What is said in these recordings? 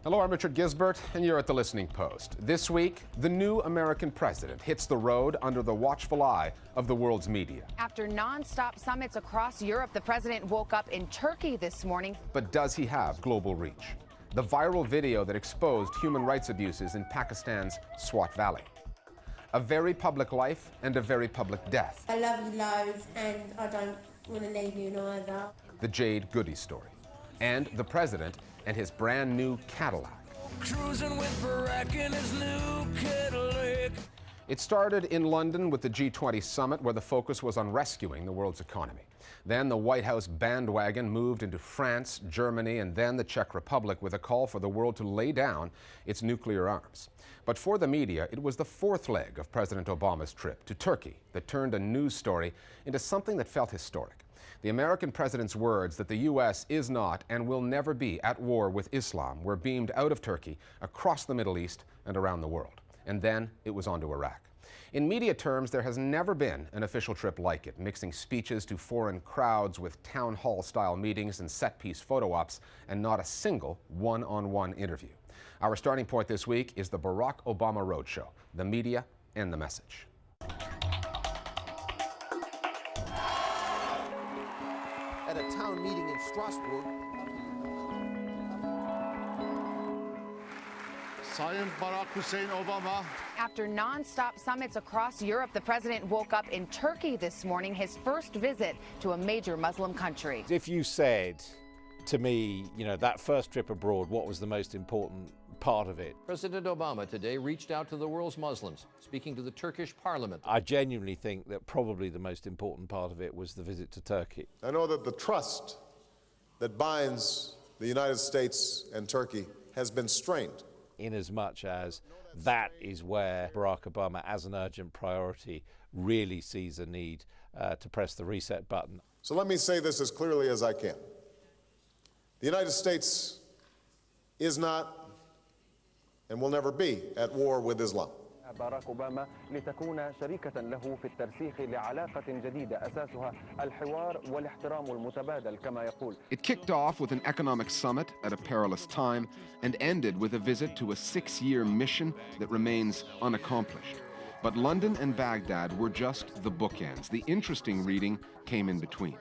Hello, I'm Richard Gisbert, and you're at The Listening Post. This week, the new American president hits the road under the watchful eye of the world's media. After non-stop summits across Europe, the president woke up in Turkey this morning. But does he have global reach? The viral video that exposed human rights abuses in Pakistan's Swat Valley. A very public life and a very public death. I love you loads, and I don't want to leave you neither. The Jade Goody story. And the president and his brand new Cadillac. Cruising with Barack in his new Cadillac. It started in London with the G20 summit, where the focus was on rescuing the world's economy. Then the White House bandwagon moved into France, Germany, and then the Czech Republic with a call for the world to lay down its nuclear arms. But for the media, it was the fourth leg of President Obama's trip to Turkey that turned a news story into something that felt historic. The American president's words that the U.S. is not and will never be at war with Islam were beamed out of Turkey, across the Middle East, and around the world. And then it was on to Iraq. In media terms, there has never been an official trip like it, mixing speeches to foreign crowds with town hall-style meetings and set-piece photo ops, and not a single one-on-one interview. Our starting point this week is the Barack Obama Roadshow, the media and the message. At a town meeting in Strasbourg, Sayın Barack Hussein Obama. After non-stop summits across Europe, the president woke up in Turkey this morning, his first visit to a major Muslim country. If you said to me, that first trip abroad, what was the most important part of it? President Obama today reached out to the world's Muslims, speaking to the Turkish parliament. I genuinely think that probably the most important part of it was the visit to Turkey. I know that the trust that binds the United States and Turkey has been strained. Inasmuch as that is where Barack Obama, as an urgent priority, really sees a need to press the reset button. So let me say this as clearly as I can. The United States is not and will never be at war with Islam. باراك أوباما لتكون شريكة له في الترسيخ لعلاقة جديدة أساسها الحوار والاحترام المتبادل كما يقول. It kicked off with an economic summit at a perilous time and ended with a visit to a 6-year mission that remains unaccomplished. But London and Baghdad were just the bookends. The interesting reading came in between.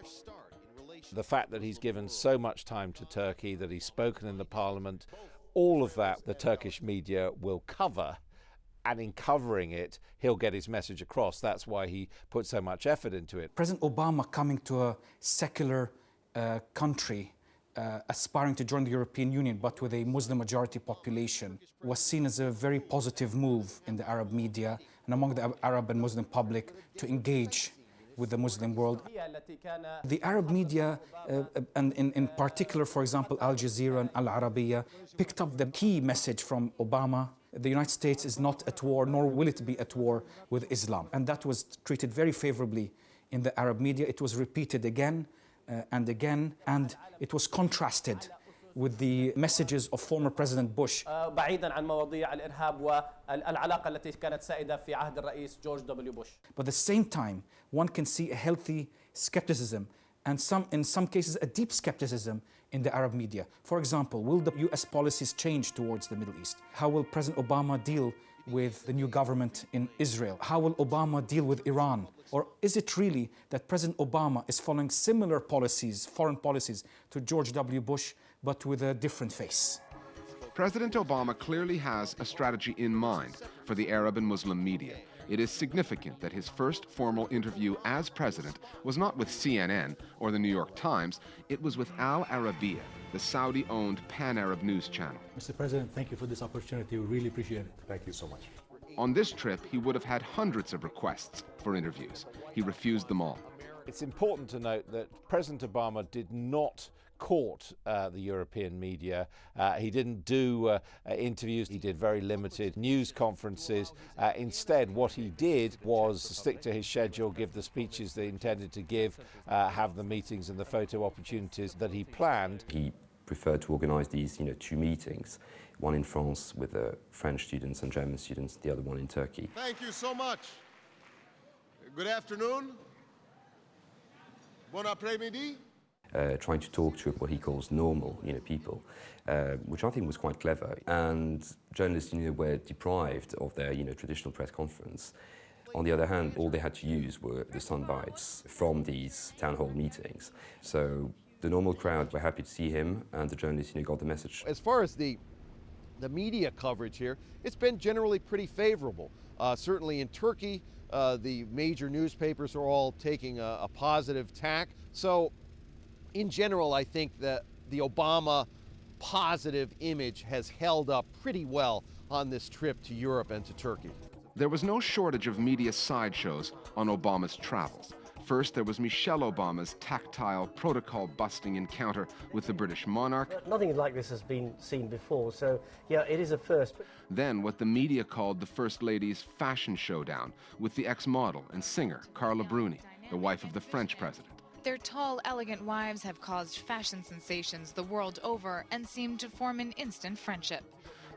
The fact that he's given so much time to Turkey, that he's spoken in the parliament, all of that the Turkish media will cover. And in covering it, he'll get his message across. That's why he put so much effort into it. President Obama coming to a secular country, aspiring to join the European Union, but with a Muslim-majority population, was seen as a very positive move in the Arab media and among the Arab and Muslim public to engage with the Muslim world. The Arab media, and in particular, for example, Al Jazeera and Al Arabiya, picked up the key message from Obama. The United States is not at war, nor will it be at war with Islam. And that was treated very favorably in the Arab media. It was repeated again and again, and it was contrasted with the messages of former President Bush. بعيداً عن مواضيع الإرهاب والعلاقة التي كانت سائدة في عهد الرئيس جورج W. Bush. But at the same time, one can see a healthy skepticism and in some cases a deep skepticism in the Arab media. For example, will the US policies change towards the Middle East? How will President Obama deal with the new government in Israel? How will Obama deal with Iran? Or is it really that President Obama is following similar policies, foreign policies, to George W. Bush, but with a different face? President Obama clearly has a strategy in mind for the Arab and Muslim media. It is significant that his first formal interview as president was not with CNN or the New York Times, it was with Al Arabiya, the Saudi-owned pan-Arab news channel. Mr. President, thank you for this opportunity. We really appreciate it. Thank you so much. On this trip, he would have had hundreds of requests for interviews. He refused them all. It's important to note that President Obama did not court the European media. He didn't do interviews. He did very limited news conferences. Instead, what he did was stick to his schedule, give the speeches that he intended to give, have the meetings and the photo opportunities that he planned. He preferred to organize these, 2 meetings, one in France with French students and German students, the other one in Turkey. Thank you so much. Good afternoon. Bon après-midi. trying to talk to what he calls normal, people, which I think was quite clever. And journalists, were deprived of their, traditional press conference. On the other hand, all they had to use were the sound bites from these town hall meetings. So the normal crowd were happy to see him, and the journalists, got the message. As far as the media coverage here, it's been generally pretty favorable. Certainly in Turkey, the major newspapers are all taking a positive tack. So in general, I think that the Obama positive image has held up pretty well on this trip to Europe and to Turkey. There was no shortage of media sideshows on Obama's travels. First, there was Michelle Obama's tactile, protocol-busting encounter with the British monarch. Nothing like this has been seen before, so yeah, it is a first. Then what the media called the First Lady's fashion showdown with the ex-model and singer Carla Bruni, the wife of the French president. Their tall, elegant wives have caused fashion sensations the world over and seem to form an instant friendship.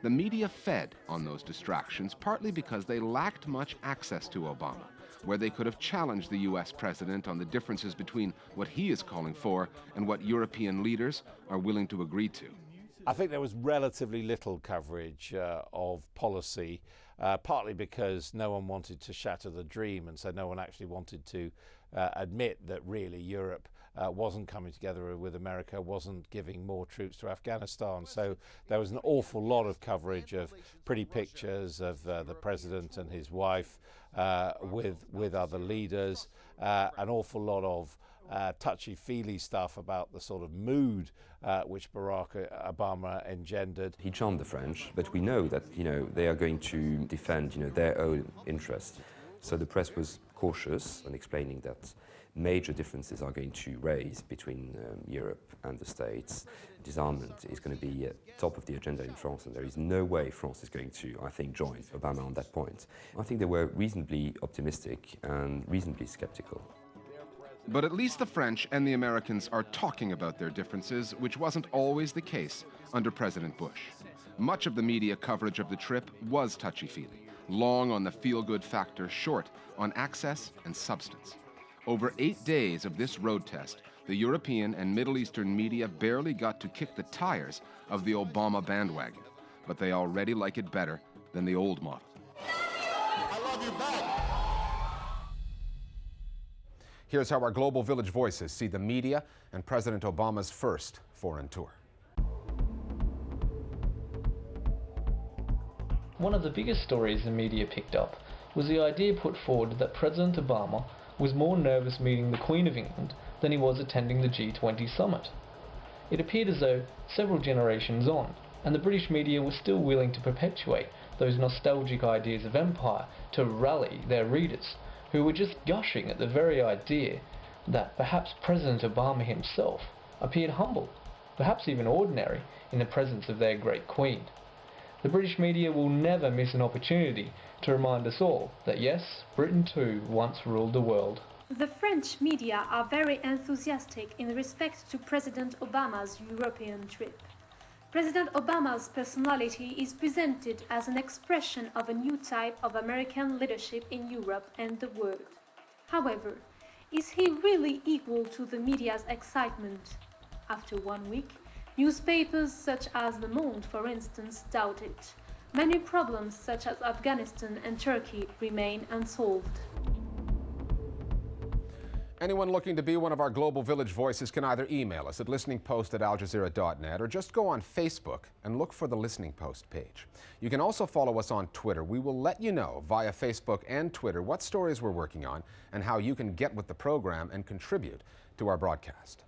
The media fed on those distractions, partly because they lacked much access to Obama, where they could have challenged the U.S. president on the differences between what he is calling for and what European leaders are willing to agree to. I think there was relatively little coverage of policy, partly because no one wanted to shatter the dream, and so no one actually wanted to admit that really Europe wasn't coming together with America, wasn't giving more troops to Afghanistan. So there was an awful lot of coverage of pretty pictures of the president and his wife with other leaders, an awful lot of touchy-feely stuff about the sort of mood which Barack Obama engendered. He charmed the French, but we know that they are going to defend their own interests. So the press was cautious in explaining that major differences are going to raise between Europe and the States. Disarmament is going to be at the top of the agenda in France, and there is no way France is going to, I think, join Obama on that point. I think they were reasonably optimistic and reasonably skeptical. But at least the French and the Americans are talking about their differences, which wasn't always the case under President Bush. Much of the media coverage of the trip was touchy-feely, long on the feel-good factor, short on access and substance. Over 8 days of this road test, the European and Middle Eastern media barely got to kick the tires of the Obama bandwagon, but they already like it better than the old model. I love you back. Here's how our Global Village Voices see the media and President Obama's first foreign tour. One of the biggest stories the media picked up was the idea put forward that President Obama was more nervous meeting the Queen of England than he was attending the G20 summit. It appeared as though several generations on, and the British media was still willing to perpetuate those nostalgic ideas of empire to rally their readers, who were just gushing at the very idea that perhaps President Obama himself appeared humble, perhaps even ordinary, in the presence of their great Queen. The British media will never miss an opportunity to remind us all that yes, Britain too once ruled the world. The French media are very enthusiastic in respect to President Obama's European trip. President Obama's personality is presented as an expression of a new type of American leadership in Europe and the world. However, is he really equal to the media's excitement? After 1 week, newspapers such as Le Monde, for instance, doubt it. Many problems such as Afghanistan and Turkey remain unsolved. Anyone looking to be one of our Global Village Voices can either email us at listeningpost@aljazeera.net or just go on Facebook and look for the Listening Post page. You can also follow us on Twitter. We will let you know via Facebook and Twitter what stories we're working on and how you can get with the program and contribute to our broadcast.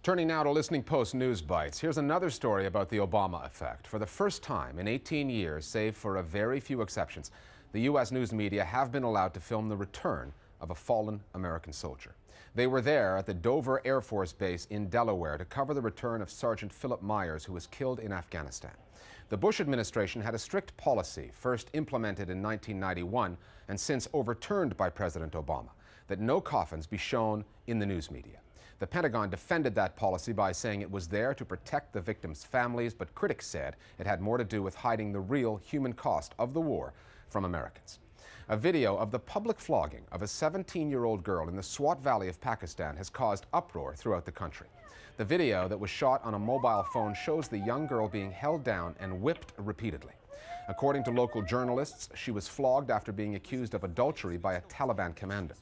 Turning now to Listening Post News Bites. Here's another story about the Obama effect. For the first time in 18 years, save for a very few exceptions, the U.S. news media have been allowed to film the return of a fallen American soldier. They were there at the Dover Air Force Base in Delaware to cover the return of Sergeant Philip Myers, who was killed in Afghanistan. The Bush administration had a strict policy, first implemented in 1991 and since overturned by President Obama, that no coffins be shown in the news media. The Pentagon defended that policy by saying it was there to protect the victims' families, but critics said it had more to do with hiding the real human cost of the war from Americans. A video of the public flogging of a 17-year-old girl in the Swat Valley of Pakistan has caused uproar throughout the country. The video that was shot on a mobile phone shows the young girl being held down and whipped repeatedly. According to local journalists, she was flogged after being accused of adultery by a Taliban commander.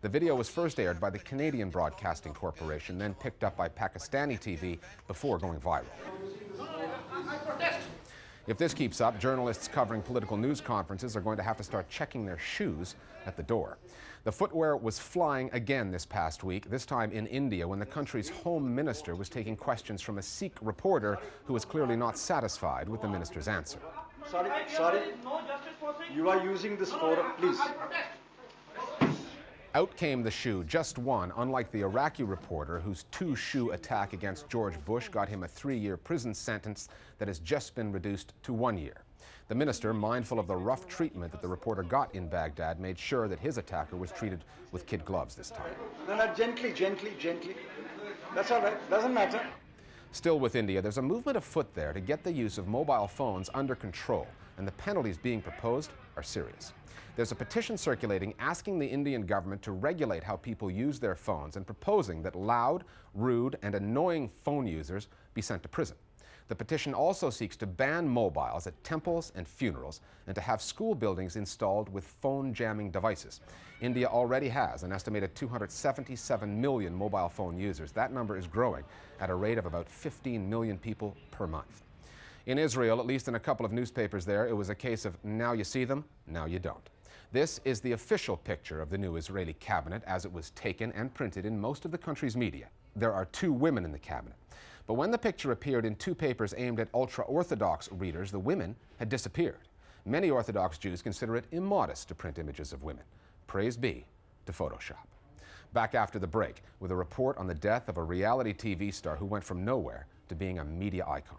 The video was first aired by the Canadian Broadcasting Corporation, then picked up by Pakistani TV before going viral. If this keeps up, journalists covering political news conferences are going to have to start checking their shoes at the door. The footwear was flying again this past week, this time in India, when the country's home minister was taking questions from a Sikh reporter who was clearly not satisfied with the minister's answer. Sorry, you are using this forum, please. Out came the shoe, just one, unlike the Iraqi reporter whose two-shoe attack against George Bush got him a 3-year prison sentence that has just been reduced to 1 year. The minister, mindful of the rough treatment that the reporter got in Baghdad, made sure that his attacker was treated with kid gloves this time. No, gently. That's all right, doesn't matter. Still with India, there's a movement afoot there to get the use of mobile phones under control, and the penalties being proposed are serious. There's a petition circulating asking the Indian government to regulate how people use their phones and proposing that loud, rude, and annoying phone users be sent to prison. The petition also seeks to ban mobiles at temples and funerals and to have school buildings installed with phone jamming devices. India already has an estimated 277 million mobile phone users. That number is growing at a rate of about 15 million people per month. In Israel, at least in a couple of newspapers there, it was a case of now you see them, now you don't. This is the official picture of the new Israeli cabinet as it was taken and printed in most of the country's media. There are 2 women in the cabinet. But when the picture appeared in 2 papers aimed at ultra-Orthodox readers, the women had disappeared. Many Orthodox Jews consider it immodest to print images of women. Praise be to Photoshop. Back after the break with a report on the death of a reality TV star who went from nowhere to being a media icon.